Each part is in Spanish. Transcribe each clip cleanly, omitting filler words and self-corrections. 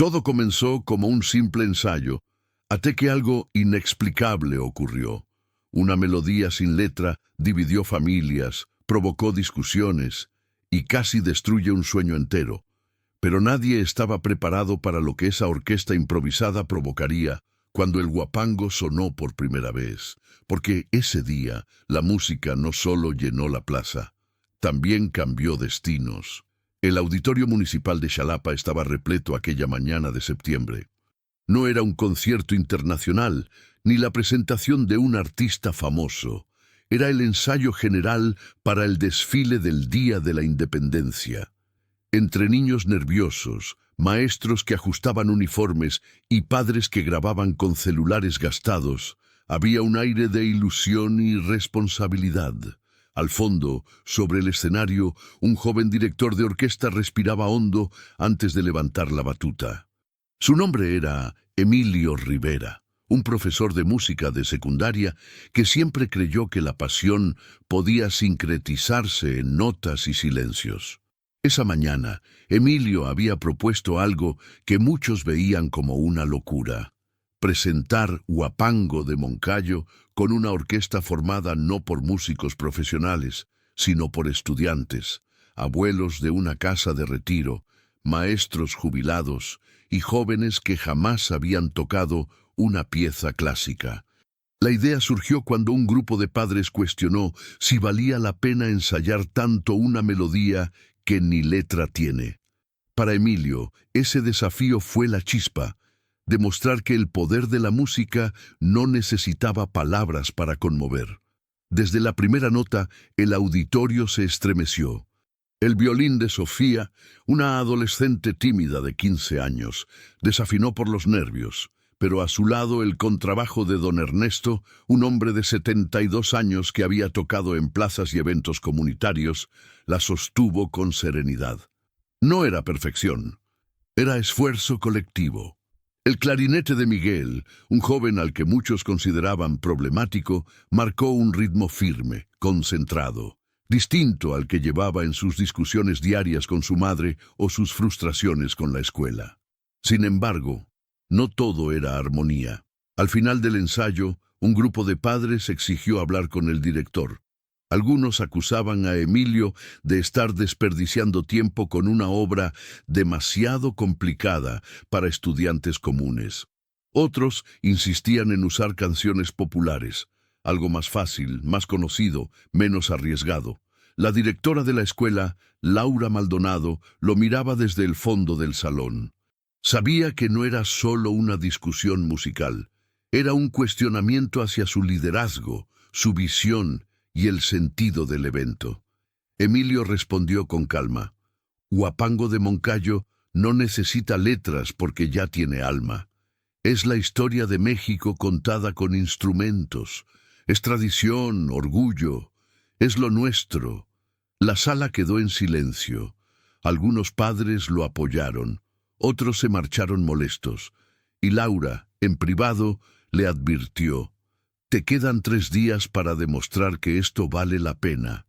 Todo comenzó como un simple ensayo, hasta que algo inexplicable ocurrió. Una melodía sin letra dividió familias, provocó discusiones y casi destruye un sueño entero. Pero nadie estaba preparado para lo que esa orquesta improvisada provocaría cuando el huapango sonó por primera vez, porque ese día la música no solo llenó la plaza, también cambió destinos. El auditorio municipal de Xalapa estaba repleto aquella mañana de septiembre. No era un concierto internacional, ni la presentación de un artista famoso. Era el ensayo general para el desfile del Día de la Independencia. Entre niños nerviosos, maestros que ajustaban uniformes y padres que grababan con celulares gastados, había un aire de ilusión y responsabilidad. Al fondo, sobre el escenario, un joven director de orquesta respiraba hondo antes de levantar la batuta. Su nombre era Emilio Rivera, un profesor de música de secundaria que siempre creyó que la pasión podía sincretizarse en notas y silencios. Esa mañana, Emilio había propuesto algo que muchos veían como una locura: presentar Huapango de Moncayo con una orquesta formada no por músicos profesionales, sino por estudiantes, abuelos de una casa de retiro, maestros jubilados y jóvenes que jamás habían tocado una pieza clásica. La idea surgió cuando un grupo de padres cuestionó si valía la pena ensayar tanto una melodía que ni letra tiene. Para Emilio, ese desafío fue la chispa: demostrar que el poder de la música no necesitaba palabras para conmover. Desde la primera nota, el auditorio se estremeció. El violín de Sofía, una adolescente tímida de 15 años, desafinó por los nervios, pero a su lado el contrabajo de don Ernesto, un hombre de 72 años que había tocado en plazas y eventos comunitarios, la sostuvo con serenidad. No era perfección, era esfuerzo colectivo. El clarinete de Miguel, un joven al que muchos consideraban problemático, marcó un ritmo firme, concentrado, distinto al que llevaba en sus discusiones diarias con su madre o sus frustraciones con la escuela. Sin embargo, no todo era armonía. Al final del ensayo, un grupo de padres exigió hablar con el director. Algunos acusaban a Emilio de estar desperdiciando tiempo con una obra demasiado complicada para estudiantes comunes. Otros insistían en usar canciones populares, algo más fácil, más conocido, menos arriesgado. La directora de la escuela, Laura Maldonado, lo miraba desde el fondo del salón. Sabía que no era solo una discusión musical, era un cuestionamiento hacia su liderazgo, su visión y el sentido del evento. Emilio respondió con calma: Huapango de Moncayo no necesita letras porque ya tiene alma. Es la historia de México contada con instrumentos. Es tradición, orgullo, es lo nuestro. La sala quedó en silencio. Algunos padres lo apoyaron, otros se marcharon molestos, y Laura, en privado, le advirtió: te quedan 3 días para demostrar que esto vale la pena.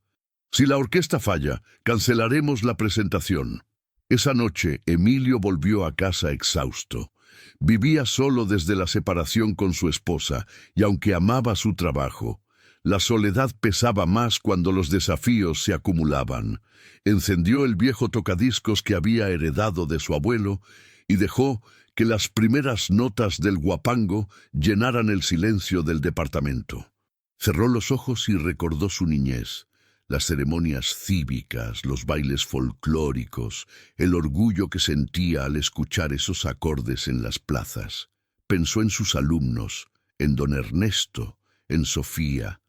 Si la orquesta falla, cancelaremos la presentación. Esa noche, Emilio volvió a casa exhausto. Vivía solo desde la separación con su esposa, y aunque amaba su trabajo, la soledad pesaba más cuando los desafíos se acumulaban. Encendió el viejo tocadiscos que había heredado de su abuelo y dejó que las primeras notas del huapango llenaran el silencio del departamento. Cerró los ojos y recordó su niñez, las ceremonias cívicas, los bailes folclóricos, el orgullo que sentía al escuchar esos acordes en las plazas. Pensó en sus alumnos, en don Ernesto, en Sofía.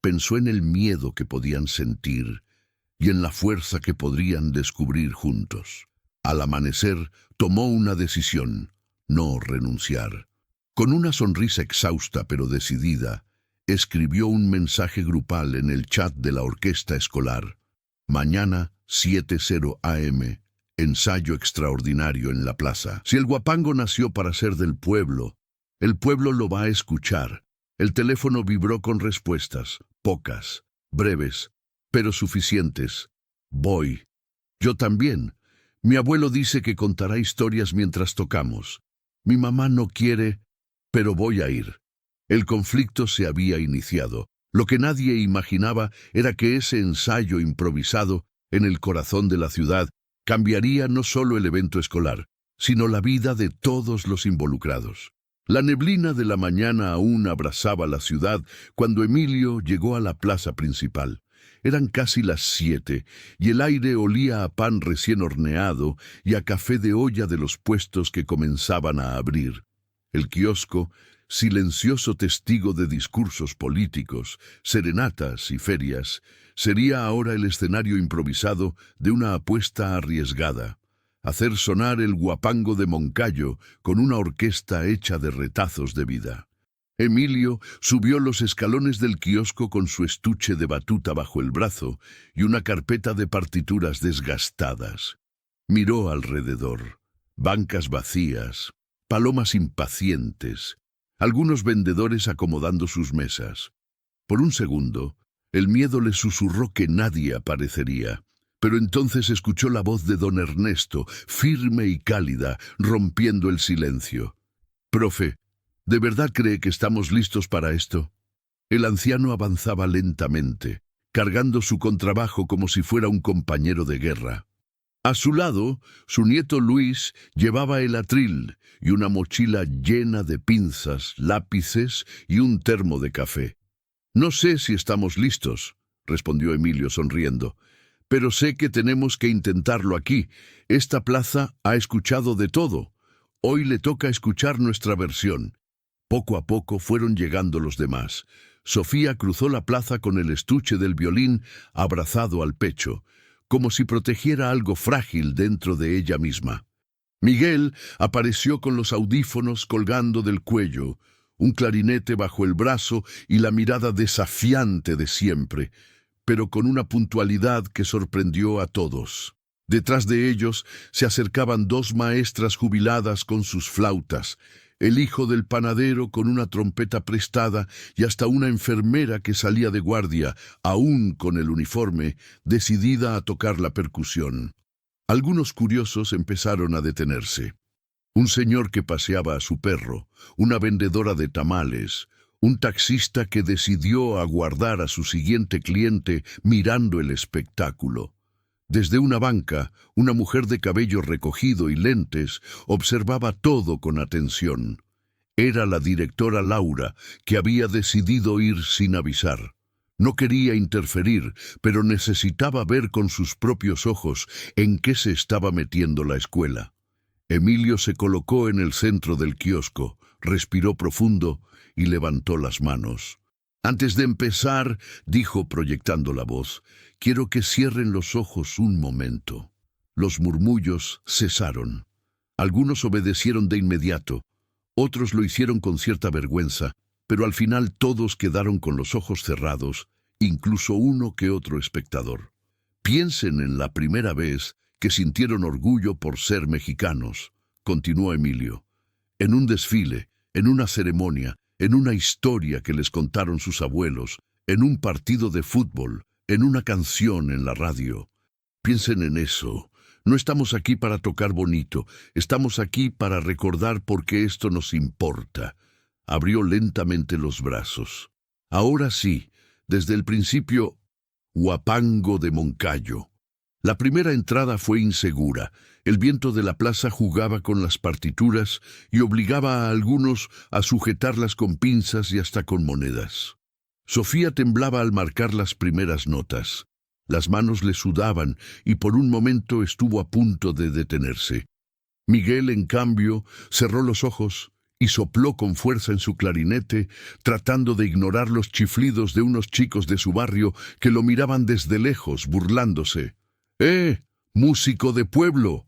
Pensó en el miedo que podían sentir y en la fuerza que podrían descubrir juntos. Al amanecer, tomó una decisión: no renunciar. Con una sonrisa exhausta pero decidida, escribió un mensaje grupal en el chat de la orquesta escolar: mañana, 7:00 AM, ensayo extraordinario en la plaza. Si el huapango nació para ser del pueblo, el pueblo lo va a escuchar. El teléfono vibró con respuestas, pocas, breves, pero suficientes. Voy. Yo también. Mi abuelo dice que contará historias mientras tocamos. Mi mamá no quiere, pero voy a ir. El conflicto se había iniciado. Lo que nadie imaginaba era que ese ensayo improvisado, en el corazón de la ciudad, cambiaría no solo el evento escolar, sino la vida de todos los involucrados. La neblina de la mañana aún abrazaba la ciudad cuando Emilio llegó a la plaza principal. Eran casi las 7 y el aire olía a pan recién horneado y a café de olla de los puestos que comenzaban a abrir. El kiosco, silencioso testigo de discursos políticos, serenatas y ferias, sería ahora el escenario improvisado de una apuesta arriesgada: hacer sonar el guapango de Moncayo con una orquesta hecha de retazos de vida. Emilio subió los escalones del kiosco con su estuche de batuta bajo el brazo y una carpeta de partituras desgastadas. Miró alrededor. Bancas vacías, palomas impacientes, algunos vendedores acomodando sus mesas. Por un segundo, el miedo le susurró que nadie aparecería, pero entonces escuchó la voz de don Ernesto, firme y cálida, rompiendo el silencio. «Profe, ¿de verdad cree que estamos listos para esto?» El anciano avanzaba lentamente, cargando su contrabajo como si fuera un compañero de guerra. A su lado, su nieto Luis llevaba el atril y una mochila llena de pinzas, lápices y un termo de café. «No sé si estamos listos», respondió Emilio sonriendo, «pero sé que tenemos que intentarlo aquí. Esta plaza ha escuchado de todo. Hoy le toca escuchar nuestra versión». Poco a poco fueron llegando los demás. Sofía cruzó la plaza con el estuche del violín abrazado al pecho, como si protegiera algo frágil dentro de ella misma. Miguel apareció con los audífonos colgando del cuello, un clarinete bajo el brazo y la mirada desafiante de siempre, pero con una puntualidad que sorprendió a todos. Detrás de ellos se acercaban 2 maestras jubiladas con sus flautas, el hijo del panadero con una trompeta prestada y hasta una enfermera que salía de guardia, aún con el uniforme, decidida a tocar la percusión. Algunos curiosos empezaron a detenerse. Un señor que paseaba a su perro, una vendedora de tamales, un taxista que decidió aguardar a su siguiente cliente mirando el espectáculo. Desde una banca, una mujer de cabello recogido y lentes observaba todo con atención. Era la directora Laura, que había decidido ir sin avisar. No quería interferir, pero necesitaba ver con sus propios ojos en qué se estaba metiendo la escuela. Emilio se colocó en el centro del kiosco, respiró profundo y levantó las manos. «Antes de empezar», dijo proyectando la voz, «quiero que cierren los ojos un momento». Los murmullos cesaron. Algunos obedecieron de inmediato, otros lo hicieron con cierta vergüenza, pero al final todos quedaron con los ojos cerrados, incluso uno que otro espectador. «Piensen en la primera vez que sintieron orgullo por ser mexicanos», continuó Emilio. «En un desfile, en una ceremonia, en una historia que les contaron sus abuelos, en un partido de fútbol, en una canción en la radio. Piensen en eso. No estamos aquí para tocar bonito, estamos aquí para recordar por qué esto nos importa». Abrió lentamente los brazos. «Ahora sí, desde el principio, Guapango de Moncayo». La primera entrada fue insegura. El viento de la plaza jugaba con las partituras y obligaba a algunos a sujetarlas con pinzas y hasta con monedas. Sofía temblaba al marcar las primeras notas. Las manos le sudaban y por un momento estuvo a punto de detenerse. Miguel, en cambio, cerró los ojos y sopló con fuerza en su clarinete, tratando de ignorar los chiflidos de unos chicos de su barrio que lo miraban desde lejos, burlándose. «¡Músico de pueblo!».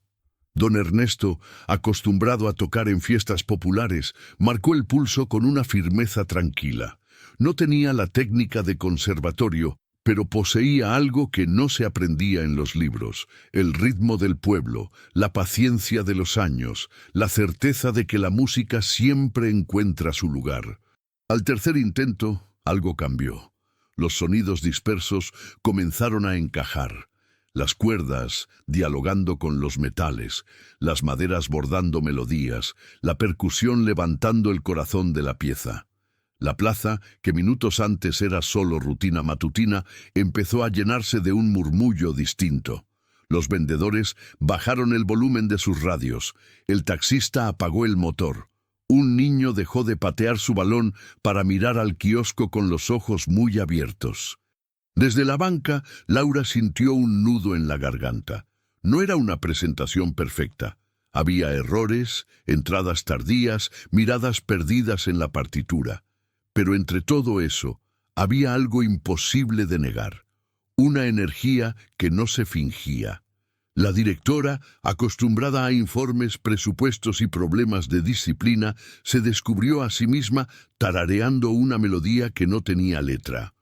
Don Ernesto, acostumbrado a tocar en fiestas populares, marcó el pulso con una firmeza tranquila. No tenía la técnica de conservatorio, pero poseía algo que no se aprendía en los libros: el ritmo del pueblo, la paciencia de los años, la certeza de que la música siempre encuentra su lugar. Al tercer intento, algo cambió. Los sonidos dispersos comenzaron a encajar. las cuerdas dialogando con los metales, las maderas bordando melodías, la percusión levantando el corazón de la pieza. La plaza, que minutos antes era solo rutina matutina, empezó a llenarse de un murmullo distinto. Los vendedores bajaron el volumen de sus radios. El taxista apagó el motor. Un niño dejó de patear su balón para mirar al kiosco con los ojos muy abiertos. Desde la banca, Laura sintió un nudo en la garganta. No era una presentación perfecta. Había errores, entradas tardías, miradas perdidas en la partitura. Pero entre todo eso, había algo imposible de negar. Una energía que no se fingía. La directora, acostumbrada a informes, presupuestos y problemas de disciplina, se descubrió a sí misma tarareando una melodía que no tenía letra.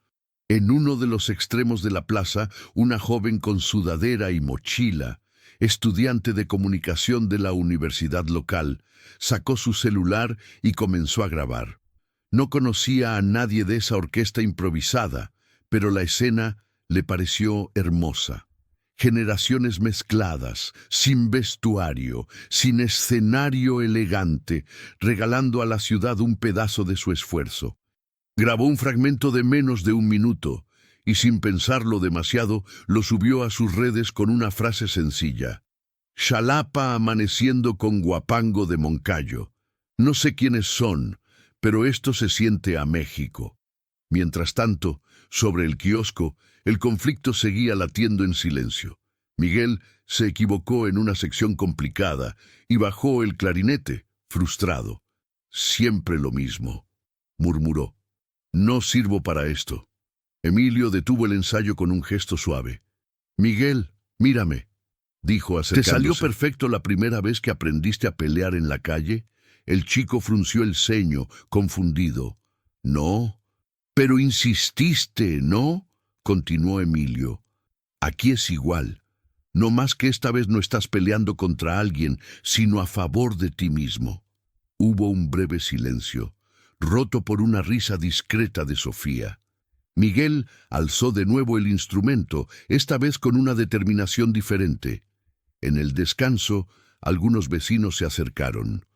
En uno de los extremos de la plaza, una joven con sudadera y mochila, estudiante de comunicación de la universidad local, sacó su celular y comenzó a grabar. No conocía a nadie de esa orquesta improvisada, pero la escena le pareció hermosa. Generaciones mezcladas, sin vestuario, sin escenario elegante, regalando a la ciudad un pedazo de su esfuerzo. Grabó un fragmento de menos de un minuto y sin pensarlo demasiado lo subió a sus redes con una frase sencilla. Xalapa amaneciendo con guapango de Moncayo. No sé quiénes son, pero esto se siente a México. Mientras tanto, sobre el kiosco, el conflicto seguía latiendo en silencio. Miguel se equivocó en una sección complicada y bajó el clarinete, frustrado. Siempre lo mismo, murmuró. No sirvo para esto. Emilio detuvo el ensayo con un gesto suave. Miguel, mírame, dijo acercándose. ¿Te salió perfecto la primera vez que aprendiste a pelear en la calle? El chico frunció el ceño, confundido. No. Pero insististe, ¿no? Continuó Emilio. Aquí es igual. No más que esta vez no estás peleando contra alguien, sino a favor de ti mismo. Hubo un breve silencio, roto por una risa discreta de Sofía. Miguel alzó de nuevo el instrumento, esta vez con una determinación diferente. En el descanso, algunos vecinos se acercaron.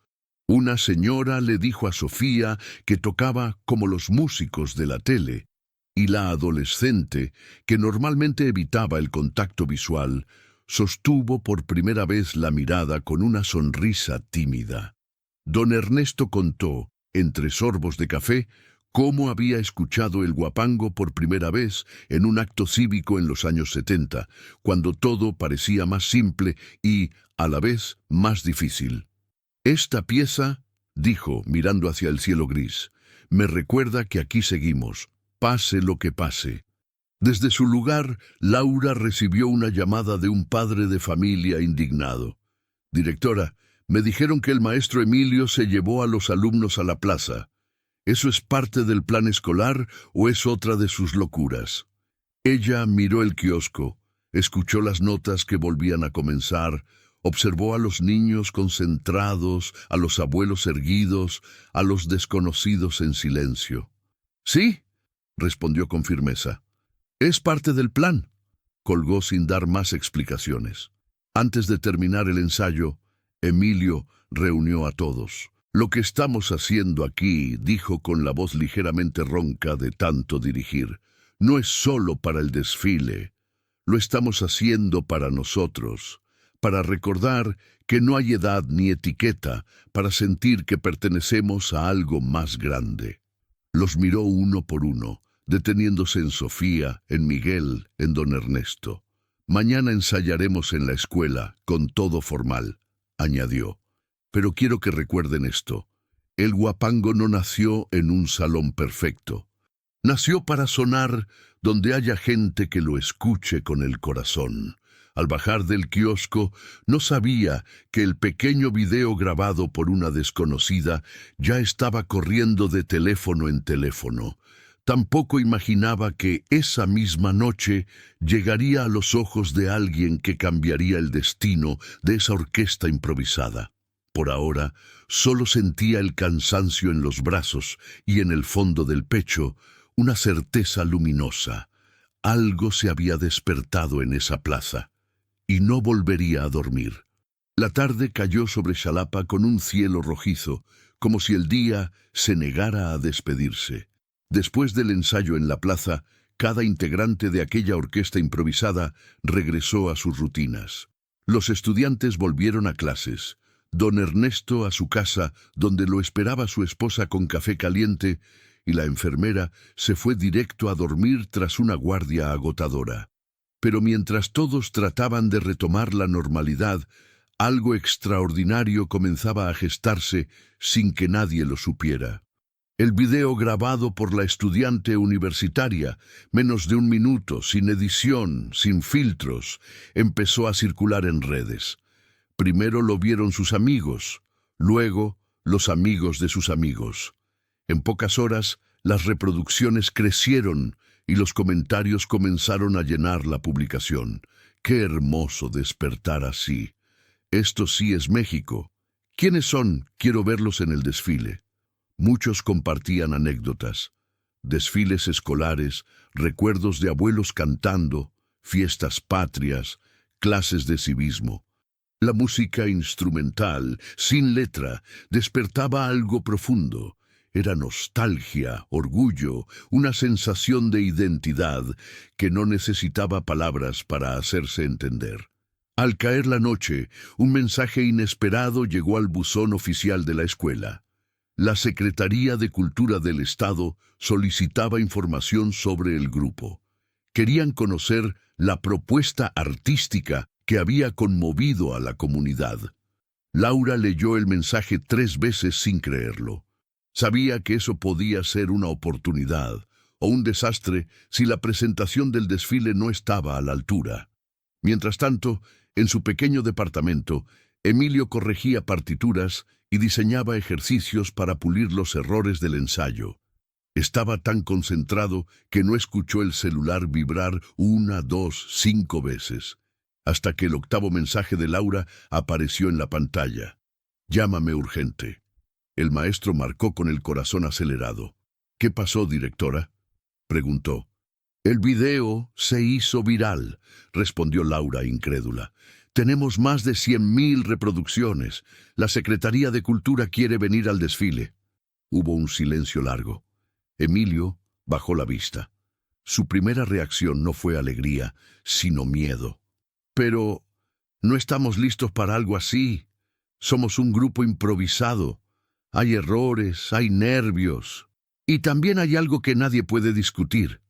Una señora le dijo a Sofía que tocaba como los músicos de la tele, y la adolescente, que normalmente evitaba el contacto visual, sostuvo por primera vez la mirada con una sonrisa tímida. Don Ernesto contó, entre sorbos de café, cómo había escuchado el guapango por primera vez en un acto cívico en los años 70, cuando todo parecía más simple y, a la vez, más difícil. Esta pieza, dijo, mirando hacia el cielo gris, me recuerda que aquí seguimos, pase lo que pase. Desde su lugar, Laura recibió una llamada de un padre de familia indignado. Directora, me dijeron que el maestro Emilio se llevó a los alumnos a la plaza. ¿Eso es parte del plan escolar o es otra de sus locuras? Ella miró el kiosco, escuchó las notas que volvían a comenzar, observó a los niños concentrados, a los abuelos erguidos, a los desconocidos en silencio. Sí, respondió con firmeza. Es parte del plan, colgó sin dar más explicaciones. Antes de terminar el ensayo, Emilio reunió a todos. Lo que estamos haciendo aquí, dijo con la voz ligeramente ronca de tanto dirigir, no es solo para el desfile. Lo estamos haciendo para nosotros, para recordar que no hay edad ni etiqueta, para sentir que pertenecemos a algo más grande. Los miró uno por uno, deteniéndose en Sofía, en Miguel, en don Ernesto. Mañana ensayaremos en la escuela, con todo formal, añadió. Pero quiero que recuerden esto. El guapango no nació en un salón perfecto. Nació para sonar donde haya gente que lo escuche con el corazón. Al bajar del kiosco, no sabía que el pequeño video grabado por una desconocida ya estaba corriendo de teléfono en teléfono. Tampoco imaginaba que esa misma noche llegaría a los ojos de alguien que cambiaría el destino de esa orquesta improvisada. Por ahora, solo sentía el cansancio en los brazos y en el fondo del pecho, una certeza luminosa. Algo se había despertado en esa plaza, y no volvería a dormir. La tarde cayó sobre Xalapa con un cielo rojizo, como si el día se negara a despedirse. Después del ensayo en la plaza, cada integrante de aquella orquesta improvisada regresó a sus rutinas. Los estudiantes volvieron a clases. Don Ernesto a su casa, donde lo esperaba su esposa con café caliente, y la enfermera se fue directo a dormir tras una guardia agotadora. Pero mientras todos trataban de retomar la normalidad, algo extraordinario comenzaba a gestarse sin que nadie lo supiera. El video grabado por la estudiante universitaria, menos de 1 minuto, sin edición, sin filtros, empezó a circular en redes. Primero lo vieron sus amigos, luego los amigos de sus amigos. En pocas horas, las reproducciones crecieron y los comentarios comenzaron a llenar la publicación. ¡Qué hermoso despertar así! Esto sí es México. ¿Quiénes son? Quiero verlos en el desfile. Muchos compartían anécdotas, desfiles escolares, recuerdos de abuelos cantando, fiestas patrias, clases de civismo. La música instrumental, sin letra, despertaba algo profundo. Era nostalgia, orgullo, una sensación de identidad que no necesitaba palabras para hacerse entender. Al caer la noche, un mensaje inesperado llegó al buzón oficial de la escuela. La Secretaría de Cultura del Estado solicitaba información sobre el grupo. Querían conocer la propuesta artística que había conmovido a la comunidad. Laura leyó el mensaje 3 veces sin creerlo. Sabía que eso podía ser una oportunidad o un desastre si la presentación del desfile no estaba a la altura. Mientras tanto, en su pequeño departamento, Emilio corregía partituras y diseñaba ejercicios para pulir los errores del ensayo. Estaba tan concentrado que no escuchó el celular vibrar 1, 2, 5 veces, hasta que el 8º mensaje de Laura apareció en la pantalla. «Llámame urgente». El maestro marcó con el corazón acelerado. «¿Qué pasó, directora?», preguntó. «El video se hizo viral», respondió Laura incrédula. «Tenemos más de 100.000 reproducciones. La Secretaría de Cultura quiere venir al desfile». Hubo un silencio largo. Emilio bajó la vista. Su primera reacción no fue alegría, sino miedo. «Pero no estamos listos para algo así. Somos un grupo improvisado. Hay errores, hay nervios. Y también hay algo que nadie puede discutir»,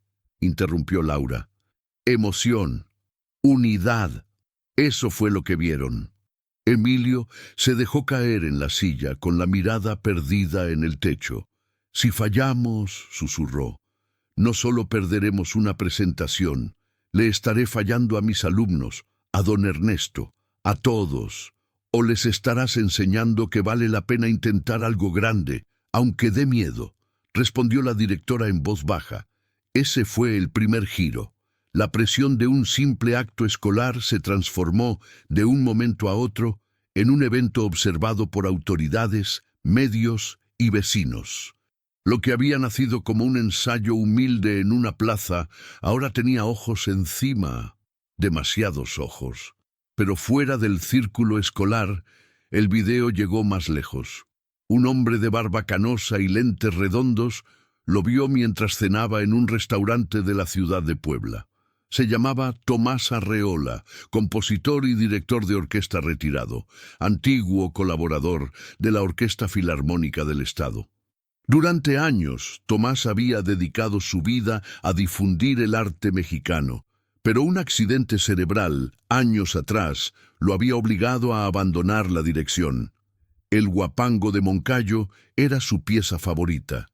interrumpió Laura. «Emoción, unidad». Eso fue lo que vieron. Emilio se dejó caer en la silla con la mirada perdida en el techo. «Si fallamos», susurró, «no solo perderemos una presentación, le estaré fallando a mis alumnos, a don Ernesto, a todos. O les estarás enseñando que vale la pena intentar algo grande, aunque dé miedo», respondió la directora en voz baja. Ese fue el primer giro. La presión de un simple acto escolar se transformó, de un momento a otro, en un evento observado por autoridades, medios y vecinos. Lo que había nacido como un ensayo humilde en una plaza, ahora tenía ojos encima, demasiados ojos. Pero fuera del círculo escolar, el video llegó más lejos. Un hombre de barba canosa y lentes redondos lo vio mientras cenaba en un restaurante de la ciudad de Puebla. Se llamaba Tomás Arreola, compositor y director de orquesta retirado, antiguo colaborador de la Orquesta Filarmónica del Estado. Durante años, Tomás había dedicado su vida a difundir el arte mexicano, pero un accidente cerebral, años atrás, lo había obligado a abandonar la dirección. El Huapango de Moncayo era su pieza favorita.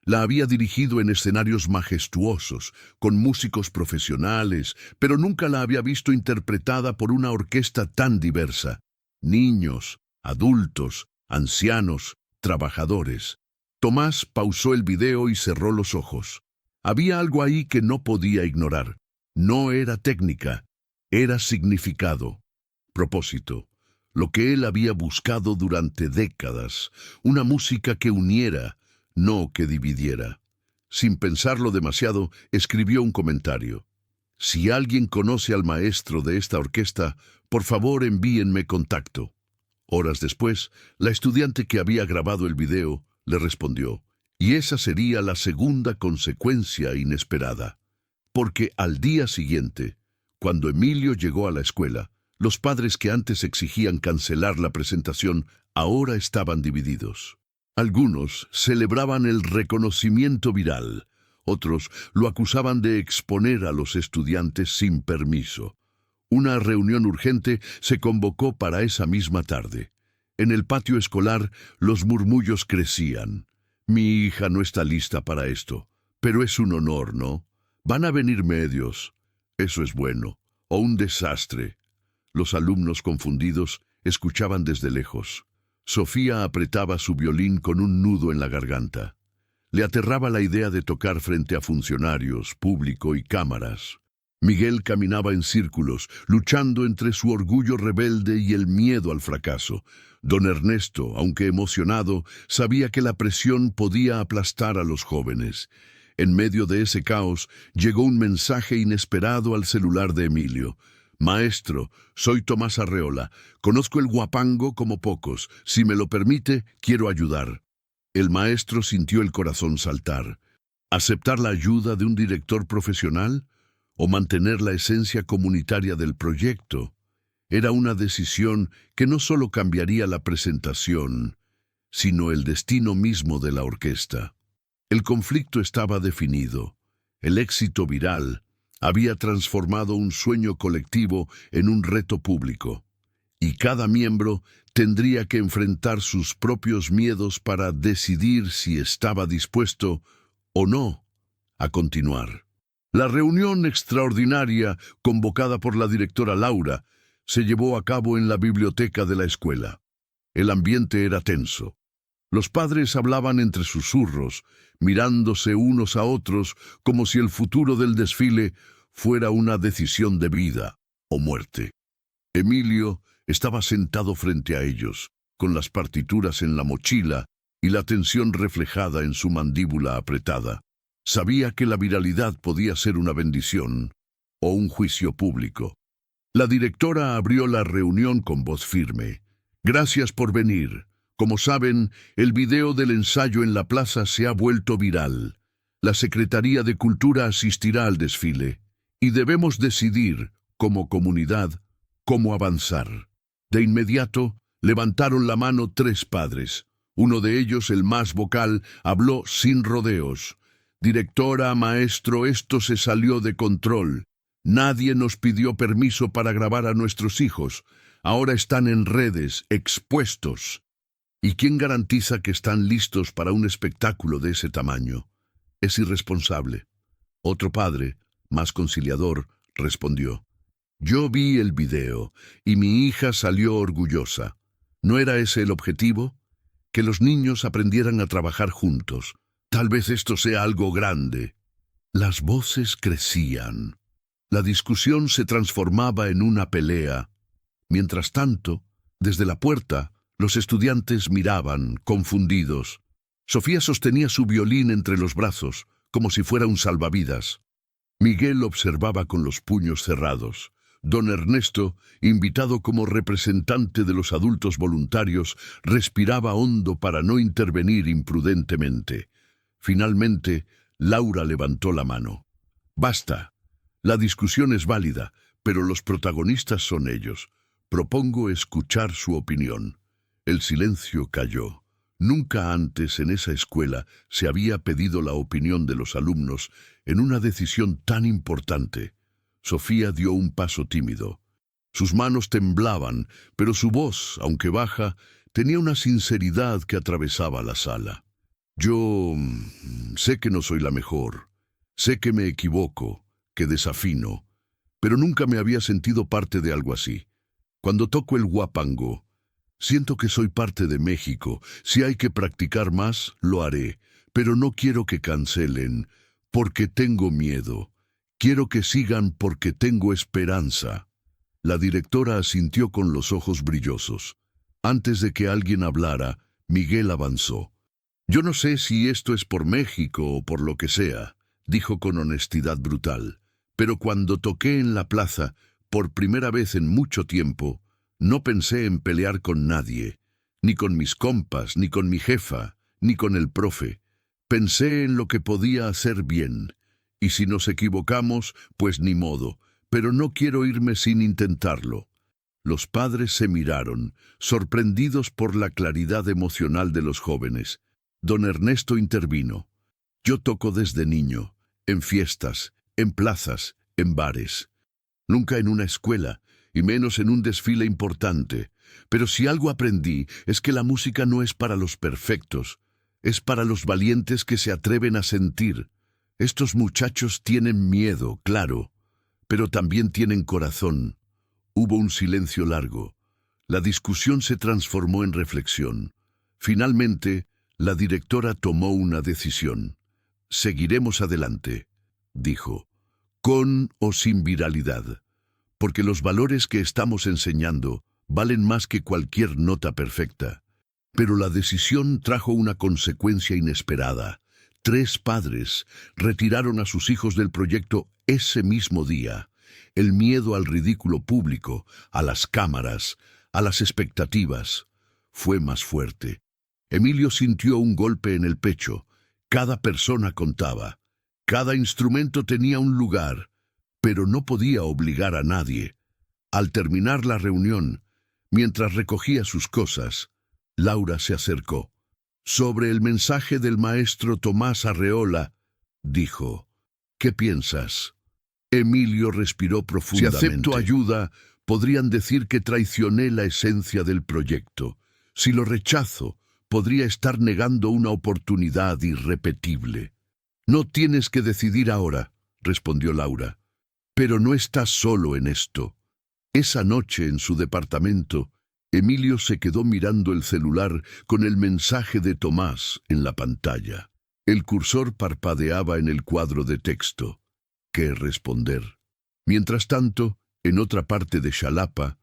La había dirigido en escenarios majestuosos, con músicos profesionales, pero nunca la había visto interpretada por una orquesta tan diversa. Niños, adultos, ancianos, trabajadores. Tomás pausó el video y cerró los ojos. Había algo ahí que no podía ignorar. No era técnica, era significado, propósito. Lo que él había buscado durante décadas, una música que uniera, no que dividiera. Sin pensarlo demasiado, escribió un comentario. Si alguien conoce al maestro de esta orquesta, por favor envíenme contacto. Horas después, la estudiante que había grabado el video le respondió, y esa sería la segunda consecuencia inesperada. Porque al día siguiente, cuando Emilio llegó a la escuela, los padres que antes exigían cancelar la presentación ahora estaban divididos. Algunos celebraban el reconocimiento viral, otros lo acusaban de exponer a los estudiantes sin permiso. Una reunión urgente se convocó para esa misma tarde. En el patio escolar los murmullos crecían. Mi hija no está lista para esto, pero es un honor, ¿no? Van a venir medios. Eso es bueno. O un desastre. Los alumnos confundidos escuchaban desde lejos. Sofía apretaba su violín con un nudo en la garganta. Le aterraba la idea de tocar frente a funcionarios, público y cámaras. Miguel caminaba en círculos, luchando entre su orgullo rebelde y el miedo al fracaso. Don Ernesto, aunque emocionado, sabía que la presión podía aplastar a los jóvenes. En medio de ese caos, llegó un mensaje inesperado al celular de Emilio. Maestro, soy Tomás Arreola. Conozco el huapango como pocos. Si me lo permite, quiero ayudar. El maestro sintió el corazón saltar. ¿Aceptar la ayuda de un director profesional o mantener la esencia comunitaria del proyecto? Era una decisión que no solo cambiaría la presentación, sino el destino mismo de la orquesta. El conflicto estaba definido. El éxito viral había transformado un sueño colectivo en un reto público, y cada miembro tendría que enfrentar sus propios miedos para decidir si estaba dispuesto o no a continuar. La reunión extraordinaria, convocada por la directora Laura, se llevó a cabo en la biblioteca de la escuela. El ambiente era tenso. Los padres hablaban entre susurros, mirándose unos a otros como si el futuro del desfile fuera una decisión de vida o muerte. Emilio estaba sentado frente a ellos, con las partituras en la mochila y la tensión reflejada en su mandíbula apretada. Sabía que la viralidad podía ser una bendición o un juicio público. La directora abrió la reunión con voz firme. Gracias por venir. Como saben, el video del ensayo en la plaza se ha vuelto viral. La Secretaría de Cultura asistirá al desfile y debemos decidir, como comunidad, cómo avanzar. De inmediato, levantaron la mano 3 padres. Uno de ellos, el más vocal, habló sin rodeos. Directora, maestro, esto se salió de control. Nadie nos pidió permiso para grabar a nuestros hijos. Ahora están en redes, expuestos. ¿Y quién garantiza que están listos para un espectáculo de ese tamaño? Es irresponsable. Otro padre, más conciliador, respondió. Yo vi el video y mi hija salió orgullosa. ¿No era ese el objetivo? Que los niños aprendieran a trabajar juntos. Tal vez esto sea algo grande. Las voces crecían. La discusión se transformaba en una pelea. Mientras tanto, desde la puerta, los estudiantes miraban, confundidos. Sofía sostenía su violín entre los brazos, como si fuera un salvavidas. Miguel observaba con los puños cerrados. Don Ernesto, invitado como representante de los adultos voluntarios, respiraba hondo para no intervenir imprudentemente. Finalmente, Laura levantó la mano. Basta. La discusión es válida, pero los protagonistas son ellos. Propongo escuchar su opinión. El silencio cayó. Nunca antes en esa escuela se había pedido la opinión de los alumnos en una decisión tan importante. Sofía dio un paso tímido. Sus manos temblaban, pero su voz, aunque baja, tenía una sinceridad que atravesaba la sala. Yo sé que no soy la mejor, sé que me equivoco, que desafino, pero nunca me había sentido parte de algo así. Cuando toco el huapango, siento que soy parte de México. Si hay que practicar más, lo haré, pero no quiero que cancelen, porque tengo miedo. Quiero que sigan porque tengo esperanza. La directora asintió con los ojos brillosos. Antes de que alguien hablara, Miguel avanzó. Yo no sé si esto es por México o por lo que sea, dijo con honestidad brutal, Pero cuando toqué en la plaza, por primera vez en mucho tiempo, no pensé en pelear con nadie, ni con mis compas, ni con mi jefa, ni con el profe. Pensé en lo que podía hacer bien, y si nos equivocamos, pues ni modo, pero no quiero irme sin intentarlo. Los padres se miraron, sorprendidos por la claridad emocional de los jóvenes. Don Ernesto intervino. Yo toco desde niño, en fiestas, en plazas, en bares. Nunca en una escuela, y menos en un desfile importante. Pero si algo aprendí es que la música no es para los perfectos, es para los valientes que se atreven a sentir. Estos muchachos tienen miedo, claro, pero también tienen corazón. Hubo un silencio largo. La discusión se transformó en reflexión. Finalmente, la directora tomó una decisión. Seguiremos adelante, dijo, con o sin viralidad, porque los valores que estamos enseñando valen más que cualquier nota perfecta. Pero la decisión trajo una consecuencia inesperada. 3 padres retiraron a sus hijos del proyecto ese mismo día. El miedo al ridículo público, a las cámaras, a las expectativas, fue más fuerte. Emilio sintió un golpe en el pecho. Cada persona contaba. Cada instrumento tenía un lugar, pero no podía obligar a nadie. Al terminar la reunión, mientras recogía sus cosas, Laura se acercó. Sobre el mensaje del maestro Tomás Arreola, dijo, ¿qué piensas? Emilio respiró profundamente. Si acepto ayuda, podrían decir que traicioné la esencia del proyecto. Si lo rechazo, podría estar negando una oportunidad irrepetible. No tienes que decidir ahora, respondió Laura. Pero no estás solo en esto. Esa noche en su departamento, Emilio se quedó mirando el celular con el mensaje de Tomás en la pantalla. El cursor parpadeaba en el cuadro de texto. ¿Qué responder? Mientras tanto, en otra parte de Xalapa,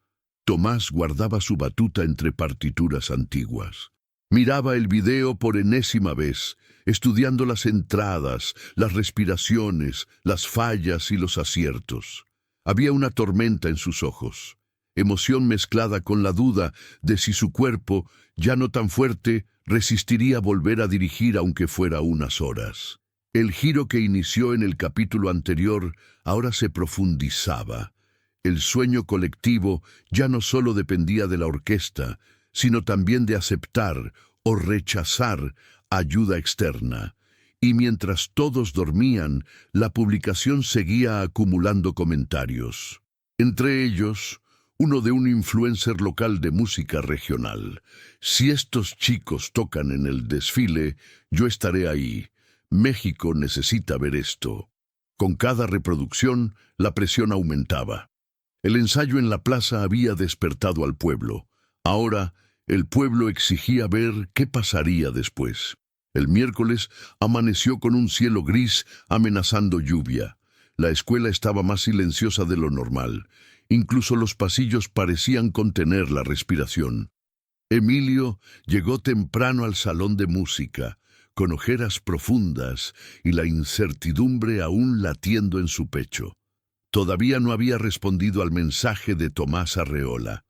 Tomás guardaba su batuta entre partituras antiguas. Miraba el video por enésima vez, estudiando las entradas, las respiraciones, las fallas y los aciertos. Había una tormenta en sus ojos, emoción mezclada con la duda de si su cuerpo, ya no tan fuerte, resistiría volver a dirigir aunque fuera unas horas. El giro que inició en el capítulo anterior ahora se profundizaba. El sueño colectivo ya no solo dependía de la orquesta, sino también de aceptar o rechazar ayuda externa. Y mientras todos dormían, la publicación seguía acumulando comentarios. Entre ellos, uno de un influencer local de música regional. Si estos chicos tocan en el desfile, yo estaré ahí. México necesita ver esto. Con cada reproducción, la presión aumentaba. El ensayo en la plaza había despertado al pueblo. Ahora, el pueblo exigía ver qué pasaría después. El miércoles amaneció con un cielo gris amenazando lluvia. La escuela estaba más silenciosa de lo normal. Incluso los pasillos parecían contener la respiración. Emilio llegó temprano al salón de música, con ojeras profundas y la incertidumbre aún latiendo en su pecho. Todavía no había respondido al mensaje de Tomás Arreola.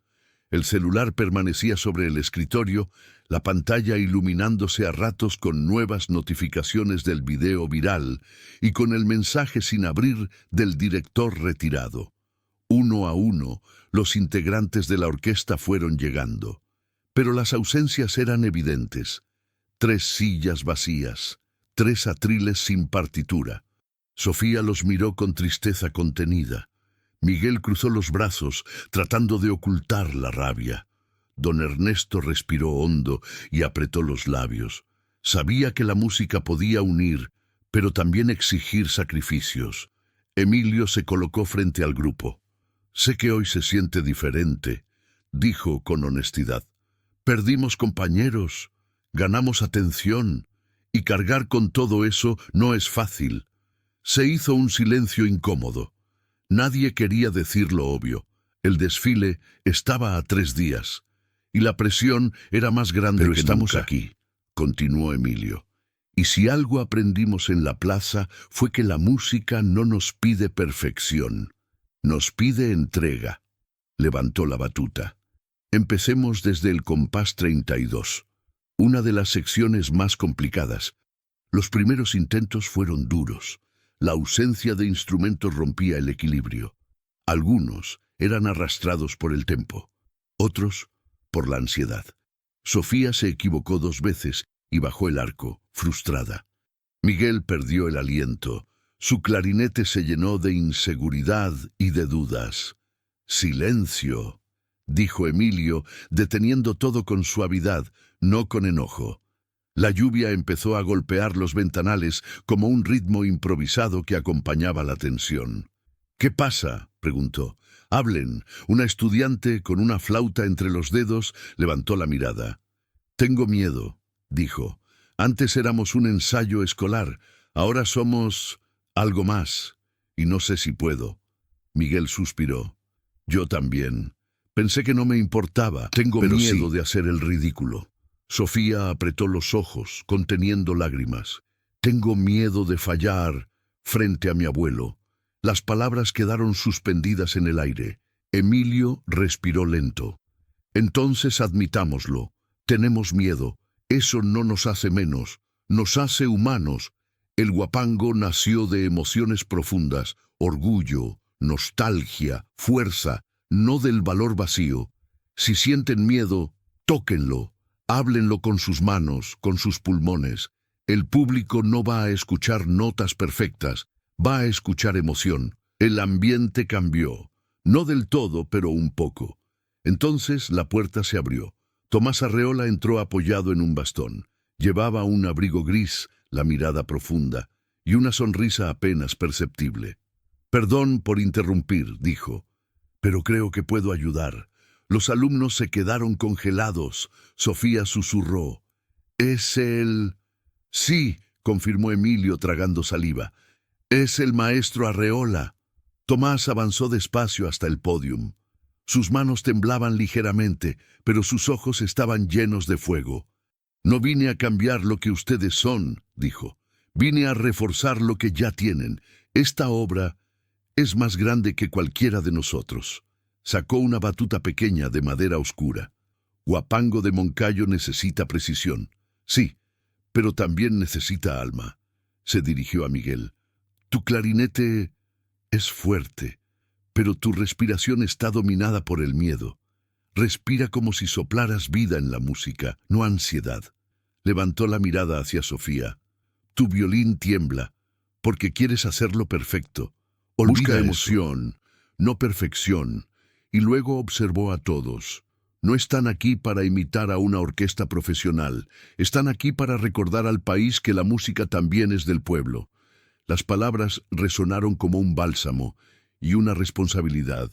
El celular permanecía sobre el escritorio, la pantalla iluminándose a ratos con nuevas notificaciones del video viral y con el mensaje sin abrir del director retirado. Uno a uno, los integrantes de la orquesta fueron llegando. Pero las ausencias eran evidentes. 3 sillas vacías, 3 atriles sin partitura. Sofía los miró con tristeza contenida. Miguel cruzó los brazos, tratando de ocultar la rabia. Don Ernesto respiró hondo y apretó los labios. Sabía que la música podía unir, pero también exigir sacrificios. Emilio se colocó frente al grupo. «Sé que hoy se siente diferente», dijo con honestidad. «Perdimos compañeros, ganamos atención, y cargar con todo eso no es fácil». Se hizo un silencio incómodo. Nadie quería decir lo obvio. El desfile estaba a 3 días, y la presión era más grande que nunca. Pero estamos aquí, continuó Emilio, Y si algo aprendimos en la plaza fue que la música no nos pide perfección, nos pide entrega. Levantó la batuta. Empecemos desde el compás 32, una de las secciones más complicadas. Los primeros intentos fueron duros. La ausencia de instrumentos rompía el equilibrio. Algunos eran arrastrados por el tempo, otros por la ansiedad. Sofía se equivocó 2 veces y bajó el arco, frustrada. Miguel perdió el aliento. Su clarinete se llenó de inseguridad y de dudas. «Silencio», dijo Emilio, deteniendo todo con suavidad, no con enojo. La lluvia empezó a golpear los ventanales como un ritmo improvisado que acompañaba la tensión. «¿Qué pasa?», preguntó. «Hablen». Una estudiante con una flauta entre los dedos levantó la mirada. «Tengo miedo», dijo. «Antes éramos un ensayo escolar, ahora somos algo más, y no sé si puedo». Miguel suspiró. «Yo también. Pensé que no me importaba. Tengo miedo de hacer el ridículo». Sofía apretó los ojos, conteniendo lágrimas. «Tengo miedo de fallar frente a mi abuelo». Las palabras quedaron suspendidas en el aire. Emilio respiró lento. «Entonces admitámoslo. Tenemos miedo. Eso no nos hace menos. Nos hace humanos». El huapango nació de emociones profundas, orgullo, nostalgia, fuerza, no del valor vacío. Si sienten miedo, tóquenlo. Háblenlo con sus manos, con sus pulmones. El público no va a escuchar notas perfectas, va a escuchar emoción. El ambiente cambió. No del todo, pero un poco. Entonces la puerta se abrió. Tomás Arreola entró apoyado en un bastón. Llevaba un abrigo gris, la mirada profunda, y una sonrisa apenas perceptible. «Perdón por interrumpir», dijo, «pero creo que puedo ayudar». Los alumnos se quedaron congelados. Sofía susurró. «¿Es él?» «Sí», confirmó Emilio tragando saliva. «Es el maestro Arreola». Tomás avanzó despacio hasta el pódium. Sus manos temblaban ligeramente, pero sus ojos estaban llenos de fuego. «No vine a cambiar lo que ustedes son», dijo. «Vine a reforzar lo que ya tienen. Esta obra es más grande que cualquiera de nosotros». Sacó una batuta pequeña de madera oscura. «Huapango de Moncayo necesita precisión». «Sí, pero también necesita alma». Se dirigió a Miguel. «Tu clarinete es fuerte, pero tu respiración está dominada por el miedo. Respira como si soplaras vida en la música, no ansiedad». Levantó la mirada hacia Sofía. «Tu violín tiembla, porque quieres hacerlo perfecto. Busca emoción, no perfección». Y luego observó a todos. «No están aquí para imitar a una orquesta profesional. Están aquí para recordar al país que la música también es del pueblo». Las palabras resonaron como un bálsamo y una responsabilidad.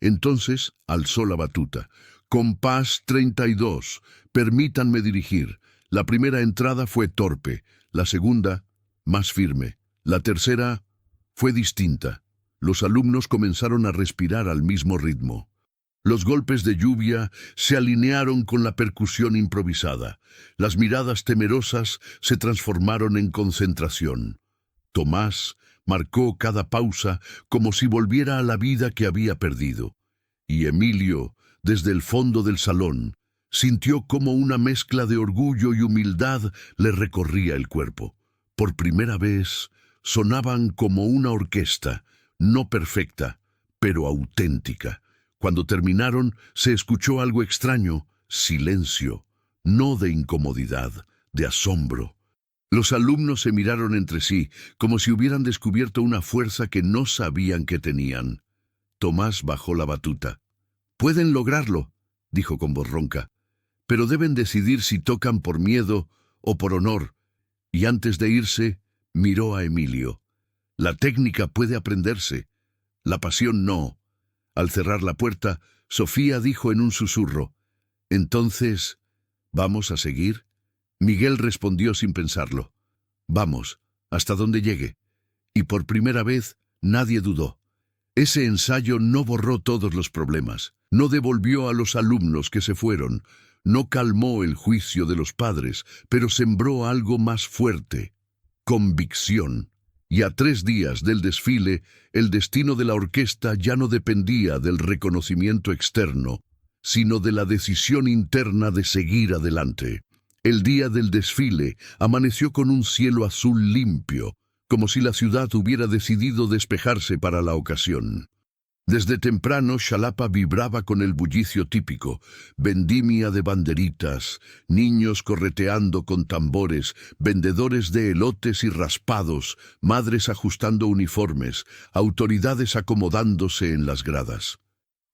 Entonces alzó la batuta. «Compás 32. Permítanme dirigir». La primera entrada fue torpe, la segunda, más firme. La tercera fue distinta. Los alumnos comenzaron a respirar al mismo ritmo. Los golpes de lluvia se alinearon con la percusión improvisada. Las miradas temerosas se transformaron en concentración. Tomás marcó cada pausa como si volviera a la vida que había perdido. Y Emilio, desde el fondo del salón, sintió como una mezcla de orgullo y humildad le recorría el cuerpo. Por primera vez, sonaban como una orquesta, no perfecta, pero auténtica. Cuando terminaron, se escuchó algo extraño, silencio, no de incomodidad, de asombro. Los alumnos se miraron entre sí, como si hubieran descubierto una fuerza que no sabían que tenían. Tomás bajó la batuta. «Pueden lograrlo», dijo con voz ronca, «pero deben decidir si tocan por miedo o por honor». Y antes de irse, miró a Emilio. «La técnica puede aprenderse, la pasión no». Al cerrar la puerta, Sofía dijo en un susurro, «¿Entonces, vamos a seguir?» Miguel respondió sin pensarlo, «Vamos, hasta donde llegue». Y por primera vez, nadie dudó. Ese ensayo no borró todos los problemas, no devolvió a los alumnos que se fueron, no calmó el juicio de los padres, pero sembró algo más fuerte: convicción. Y a 3 días del desfile, el destino de la orquesta ya no dependía del reconocimiento externo, sino de la decisión interna de seguir adelante. El día del desfile amaneció con un cielo azul limpio, como si la ciudad hubiera decidido despejarse para la ocasión. Desde temprano, Xalapa vibraba con el bullicio típico: vendimia de banderitas, niños correteando con tambores, vendedores de elotes y raspados, madres ajustando uniformes, autoridades acomodándose en las gradas.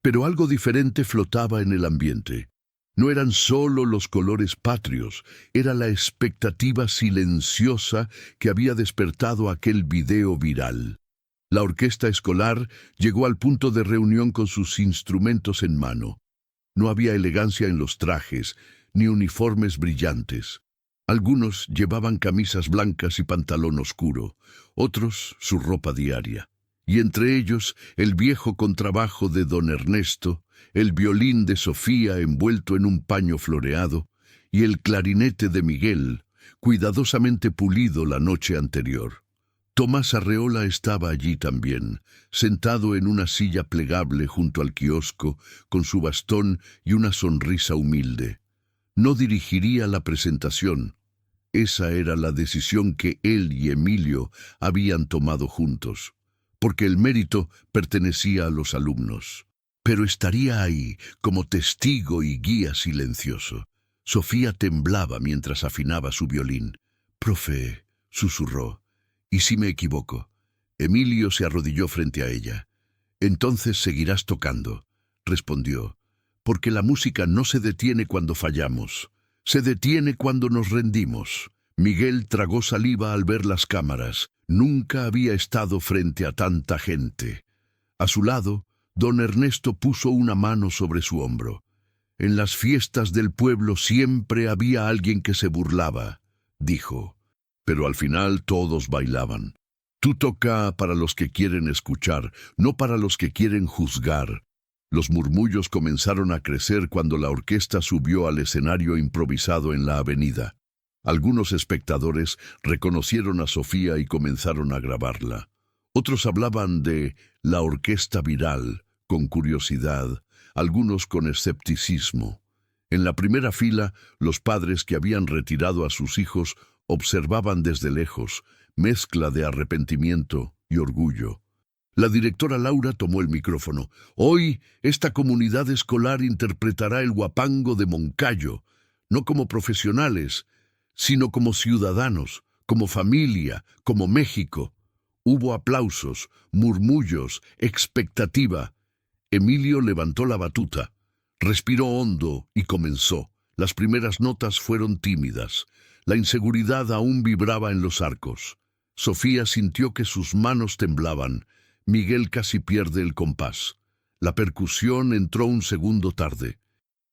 Pero algo diferente flotaba en el ambiente. No eran solo los colores patrios, era la expectativa silenciosa que había despertado aquel video viral. La orquesta escolar llegó al punto de reunión con sus instrumentos en mano. No había elegancia en los trajes, ni uniformes brillantes. Algunos llevaban camisas blancas y pantalón oscuro, otros su ropa diaria. Y entre ellos el viejo contrabajo de don Ernesto, el violín de Sofía envuelto en un paño floreado, y el clarinete de Miguel, cuidadosamente pulido la noche anterior. Tomás Arreola estaba allí también, sentado en una silla plegable junto al quiosco, con su bastón y una sonrisa humilde. No dirigiría la presentación. Esa era la decisión que él y Emilio habían tomado juntos, porque el mérito pertenecía a los alumnos. Pero estaría ahí como testigo y guía silencioso. Sofía temblaba mientras afinaba su violín. «Profe», susurró. «¿Y si me equivoco?» Emilio se arrodilló frente a ella. «Entonces seguirás tocando», respondió, «porque la música no se detiene cuando fallamos, se detiene cuando nos rendimos». Miguel tragó saliva al ver las cámaras. Nunca había estado frente a tanta gente. A su lado, don Ernesto puso una mano sobre su hombro. «En las fiestas del pueblo siempre había alguien que se burlaba», dijo. «Pero al final todos bailaban. Tú toca para los que quieren escuchar, no para los que quieren juzgar». Los murmullos comenzaron a crecer cuando la orquesta subió al escenario improvisado en la avenida. Algunos espectadores reconocieron a Sofía y comenzaron a grabarla. Otros hablaban de la orquesta viral, con curiosidad, algunos con escepticismo. En la primera fila, los padres que habían retirado a sus hijos observaban desde lejos, mezcla de arrepentimiento y orgullo. La directora Laura tomó el micrófono. «Hoy, esta comunidad escolar interpretará el huapango de Moncayo, no como profesionales, sino como ciudadanos, como familia, como México». Hubo aplausos, murmullos, expectativa. Emilio levantó la batuta, respiró hondo y comenzó. Las primeras notas fueron tímidas. La inseguridad aún vibraba en los arcos. Sofía sintió que sus manos temblaban. Miguel casi pierde el compás. La percusión entró un segundo tarde.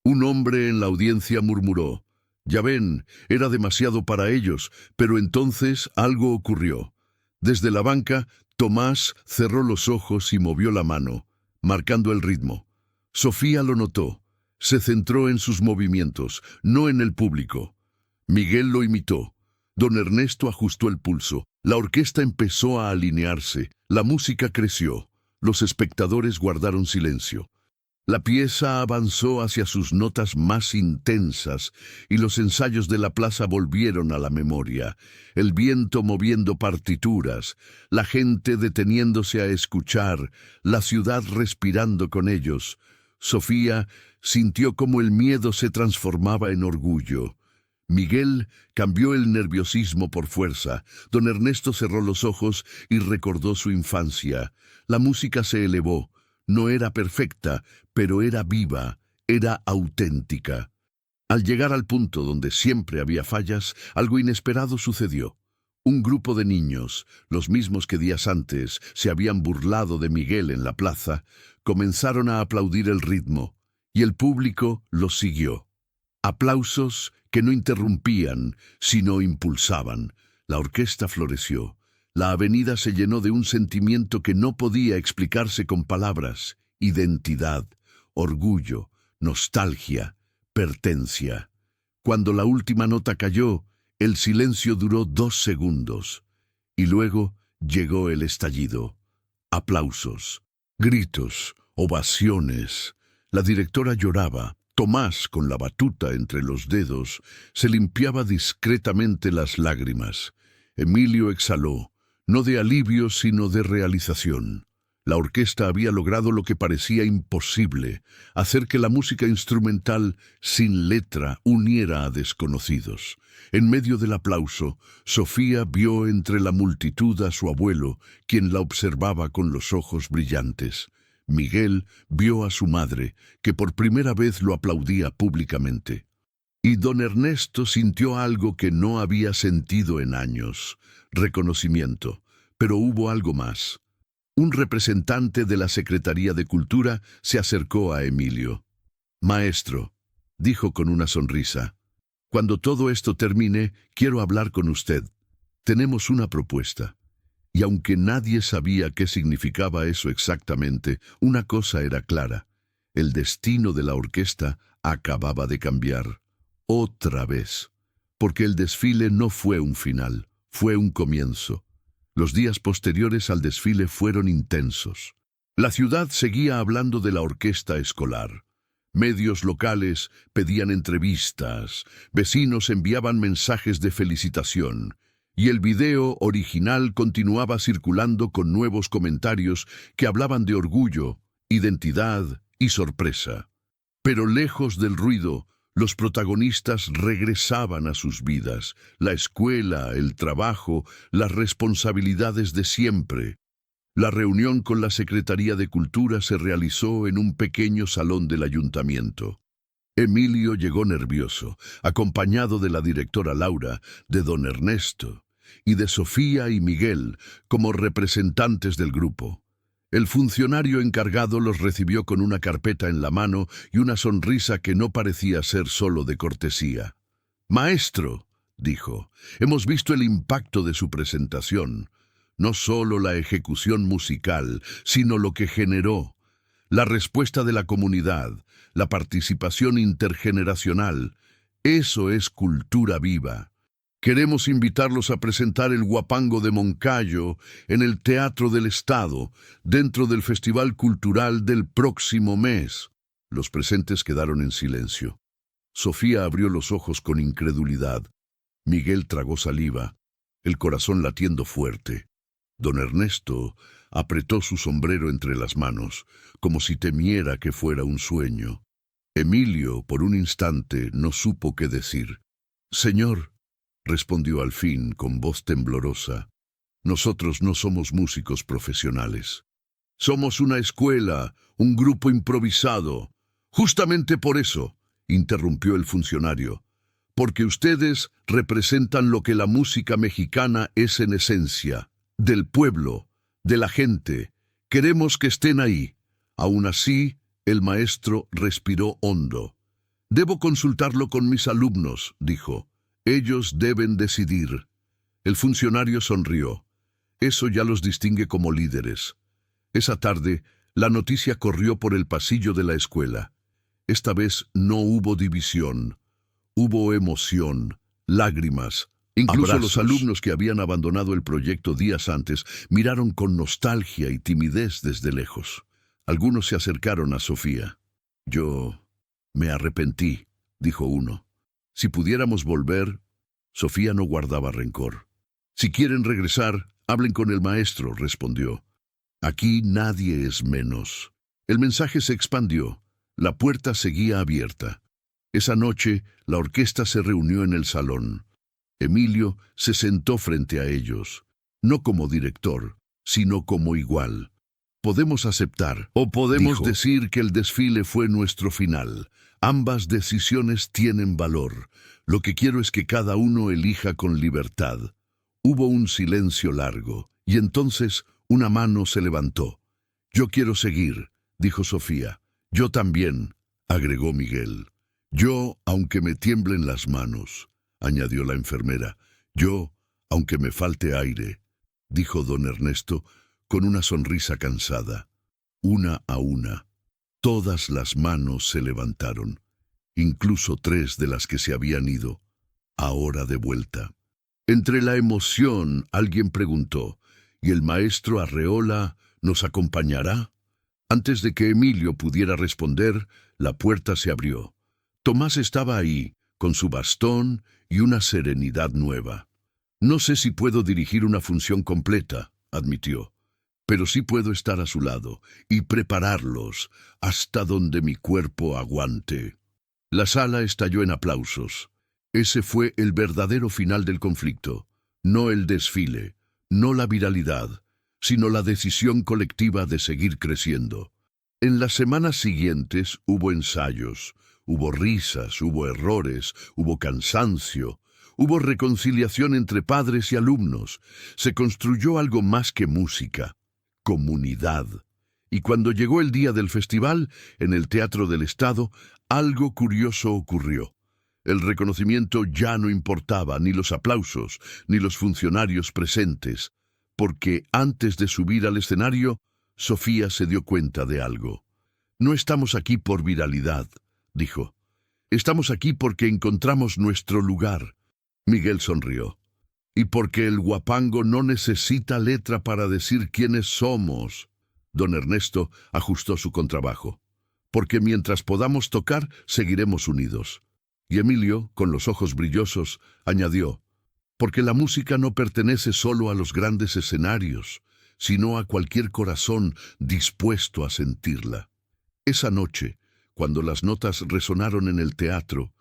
Un hombre en la audiencia murmuró: «Ya ven, era demasiado para ellos», pero entonces algo ocurrió. Desde la banca, Tomás cerró los ojos y movió la mano, marcando el ritmo. Sofía lo notó. Se centró en sus movimientos, no en el público. Miguel lo imitó. Don Ernesto ajustó el pulso. La orquesta empezó a alinearse. La música creció. Los espectadores guardaron silencio. La pieza avanzó hacia sus notas más intensas y los ensayos de la plaza volvieron a la memoria. El viento moviendo partituras, la gente deteniéndose a escuchar, la ciudad respirando con ellos. Sofía sintió cómo el miedo se transformaba en orgullo. Miguel cambió el nerviosismo por fuerza. Don Ernesto cerró los ojos y recordó su infancia. La música se elevó. No era perfecta, pero era viva, era auténtica. Al llegar al punto donde siempre había fallas, algo inesperado sucedió. Un grupo de niños, los mismos que días antes se habían burlado de Miguel en la plaza, comenzaron a aplaudir el ritmo, y el público los siguió. Aplausos que no interrumpían, sino impulsaban. La orquesta floreció. La avenida se llenó de un sentimiento que no podía explicarse con palabras: identidad, orgullo, nostalgia, advertencia. Cuando la última nota cayó, el silencio duró 2 segundos. Y luego llegó el estallido. Aplausos, gritos, ovaciones. La directora lloraba. Tomás, con la batuta entre los dedos, se limpiaba discretamente las lágrimas. Emilio exhaló, no de alivio sino de realización. La orquesta había logrado lo que parecía imposible, hacer que la música instrumental sin letra uniera a desconocidos. En medio del aplauso, Sofía vio entre la multitud a su abuelo, quien la observaba con los ojos brillantes. Miguel vio a su madre, que por primera vez lo aplaudía públicamente. Y don Ernesto sintió algo que no había sentido en años: reconocimiento. Pero hubo algo más. Un representante de la Secretaría de Cultura se acercó a Emilio. «Maestro», dijo con una sonrisa, «cuando todo esto termine, quiero hablar con usted. Tenemos una propuesta». Y aunque nadie sabía qué significaba eso exactamente, una cosa era clara: el destino de la orquesta acababa de cambiar. Otra vez. Porque el desfile no fue un final, fue un comienzo. Los días posteriores al desfile fueron intensos. La ciudad seguía hablando de la orquesta escolar. Medios locales pedían entrevistas, vecinos enviaban mensajes de felicitación, y el video original continuaba circulando con nuevos comentarios que hablaban de orgullo, identidad y sorpresa. Pero lejos del ruido, los protagonistas regresaban a sus vidas: la escuela, el trabajo, las responsabilidades de siempre. La reunión con la Secretaría de Cultura se realizó en un pequeño salón del ayuntamiento. Emilio llegó nervioso, acompañado de la directora Laura, de don Ernesto y de Sofía y Miguel como representantes del grupo. El funcionario encargado los recibió con una carpeta en la mano y una sonrisa que no parecía ser solo de cortesía. «Maestro», dijo, «hemos visto el impacto de su presentación. No solo la ejecución musical, sino lo que generó. La respuesta de la comunidad, la participación intergeneracional. Eso es cultura viva. Queremos invitarlos a presentar el Huapango de Moncayo en el Teatro del Estado, dentro del Festival Cultural del próximo mes». Los presentes quedaron en silencio. Sofía abrió los ojos con incredulidad. Miguel tragó saliva, el corazón latiendo fuerte. Don Ernesto apretó su sombrero entre las manos, como si temiera que fuera un sueño. Emilio, por un instante, no supo qué decir. «Señor», respondió al fin con voz temblorosa, «nosotros no somos músicos profesionales. Somos una escuela, un grupo improvisado». «Justamente por eso», interrumpió el funcionario, «porque ustedes representan lo que la música mexicana es en esencia, del pueblo, de la gente. Queremos que estén ahí». Aún así, el maestro respiró hondo. «Debo consultarlo con mis alumnos», dijo. «Ellos deben decidir». El funcionario sonrió. «Eso ya los distingue como líderes». Esa tarde, la noticia corrió por el pasillo de la escuela. Esta vez no hubo división. Hubo emoción, lágrimas. Incluso Abrazos. los alumnos que habían abandonado el proyecto días antes miraron con nostalgia y timidez desde lejos. Algunos se acercaron a Sofía. «Yo me arrepentí», dijo uno. «Si pudiéramos volver». Sofía no guardaba rencor. «Si quieren regresar, hablen con el maestro», respondió. «Aquí nadie es menos». El mensaje se expandió. La puerta seguía abierta. Esa noche, la orquesta se reunió en el salón. Emilio se sentó frente a ellos, no como director, sino como igual. «Podemos aceptar, o podemos Dijo. decir que el desfile fue nuestro final. Ambas decisiones tienen valor. Lo que quiero es que cada uno elija con libertad». Hubo un silencio largo, y entonces una mano se levantó. «Yo quiero seguir», dijo Sofía. «Yo también», agregó Miguel. «Yo, aunque me tiemblen las manos», añadió la enfermera. «Yo, aunque me falte aire», dijo don Ernesto, con una sonrisa cansada. Una a una, todas las manos se levantaron. incluso 3 de las que se habían ido, ahora de vuelta. Entre la emoción, alguien preguntó, ¿y el maestro Arreola nos acompañará? Antes de que Emilio pudiera responder, la puerta se abrió. Tomás estaba ahí, con su bastón y una serenidad nueva. No sé si puedo dirigir una función completa, admitió, pero sí puedo estar a su lado y prepararlos hasta donde mi cuerpo aguante. La sala estalló en aplausos. Ese fue el verdadero final del conflicto, no el desfile, no la viralidad, sino la decisión colectiva de seguir creciendo. En las semanas siguientes hubo ensayos, hubo risas, hubo errores, hubo cansancio, hubo reconciliación entre padres y alumnos. Se construyó algo más que música, comunidad. Y cuando llegó el día del festival, en el Teatro del Estado, algo curioso ocurrió. El reconocimiento ya no importaba, ni los aplausos, ni los funcionarios presentes, porque antes de subir al escenario, Sofía se dio cuenta de algo. No estamos aquí por viralidad, dijo. Estamos aquí porque encontramos nuestro lugar. Miguel sonrió. Y porque el guapango no necesita letra para decir quiénes somos. Don Ernesto ajustó su contrabajo. Porque mientras podamos tocar, seguiremos unidos. Y Emilio, con los ojos brillosos, añadió, porque la música no pertenece solo a los grandes escenarios, sino a cualquier corazón dispuesto a sentirla. Esa noche, cuando las notas resonaron en el teatro,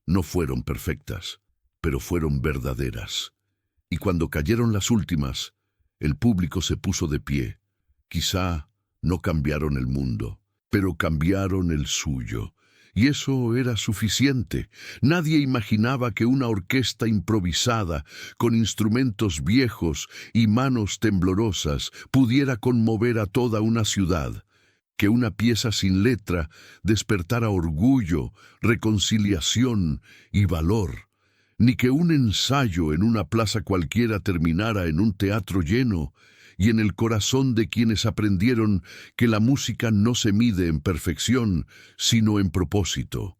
no fueron perfectas, pero fueron verdaderas. Y cuando cayeron las últimas, el público se puso de pie. Quizá no cambiaron el mundo, pero cambiaron el suyo. Y eso era suficiente. Nadie imaginaba que una orquesta improvisada, con instrumentos viejos y manos temblorosas, pudiera conmover a toda una ciudad. Que una pieza sin letra despertara orgullo, reconciliación y valor. Ni que un ensayo en una plaza cualquiera terminara en un teatro lleno y en el corazón de quienes aprendieron que la música no se mide en perfección, sino en propósito.